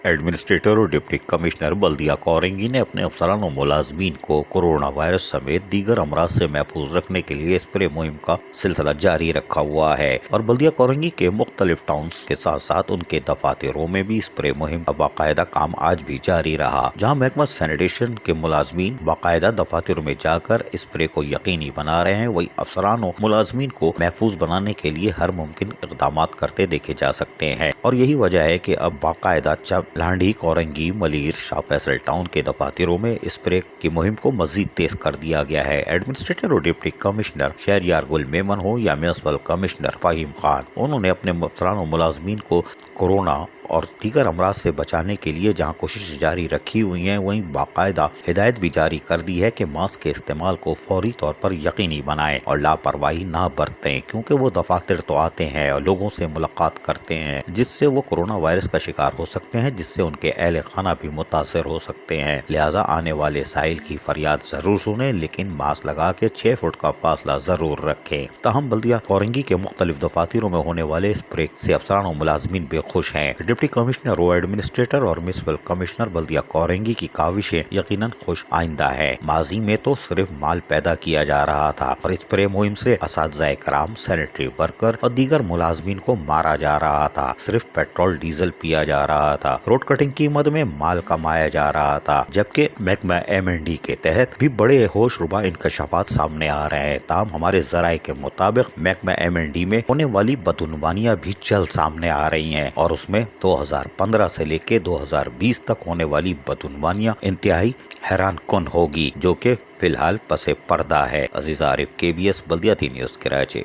Administrator اور deputy commissioner بلدیہ کورنگی نے اپنے افسران و ملازمین کو کورونا وائرس سمیت دیگر امراض سے محفوظ رکھنے کے لیے اسپرے مہم کا سلسلہ جاری رکھا ہوا ہے اور بلدیہ کورنگی کے مختلف ٹاؤنز کے ساتھ ساتھ ان کے دفاتروں میں بھی اسپرے مہم کا باقاعدہ کام آج بھی جاری رہا، جہاں محکمہ سینیٹیشن کے ملازمین باقاعدہ دفاتروں میں جا کر اسپرے کو یقینی بنا رہے ہیں، وہی افسران و ملازمین کو محفوظ بنانے کے لیے ہر ممکن اقدامات کرتے دیکھے جا سکتے ہیں اور یہی وجہ ہے کہ اب باقاعدہ لانڈھی، کورنگی، ملیر، شاہ فیصل ٹاؤن کے دفاتروں میں اسپرے کی مہم کو مزید تیز کر دیا گیا ہے۔ ایڈمنسٹریٹر اور ڈپٹی کمشنر شہریار گل میمن ہو یا میونسپل کمشنر فہیم خان، انہوں نے اپنے افسران و ملازمین کو کورونا اور دیگر امراض سے بچانے کے لیے جہاں کوشش جاری رکھی ہوئی ہیں، وہیں باقاعدہ ہدایت بھی جاری کر دی ہے کہ ماسک کے استعمال کو فوری طور پر یقینی بنائیں اور لاپرواہی نہ برتیں، کیونکہ وہ دفاتر تو آتے ہیں اور لوگوں سے ملاقات کرتے ہیں جس سے وہ کورونا وائرس کا شکار ہو سکتے ہیں، جس سے ان کے اہل خانہ بھی متاثر ہو سکتے ہیں۔ لہٰذا آنے والے سائل کی فریاد ضرور سنیں، لیکن ماسک لگا کے 6 فٹ کا فاصلہ ضرور رکھیں۔ تاہم بلدیہ کورنگی کے مختلف دفاتروں میں ہونے والے اسپرے سے افسران و ملازمین بے خوش ہیں۔ ڈپٹی کمشنر و ایڈمنسٹریٹر اور میونسپل کمشنر بلدیہ کورنگی کی کاوشیں یقیناً خوش آئندہ ہے۔ ماضی میں تو صرف مال پیدا کیا جا رہا تھا اور اسپرے مہم سے اساتذہ کرام، سینیٹری ورکر اور دیگر ملازمین کو مارا جا رہا تھا، صرف پیٹرول ڈیزل پیا جا رہا تھا، روڈ کٹنگ کی مد میں مال کمایا جا رہا تھا، جبکہ محکمہ M&D کے تحت بھی بڑے ہوش ربا انکشافات سامنے آ رہے ہیں۔ تاہم ہمارے ذرائع کے مطابق محکمہ M&D میں ہونے والی بدعنوانیاں بھی جلد سامنے آ رہی ہیں اور اس میں 2015 سے لے کے 2020 تک ہونے والی بدعنوانیاں انتہائی حیران کن ہوگی، جو کہ فی الحال پس پردہ ہے۔ عزیز عارف، KBS بلدیاتی نیوز، کراچی۔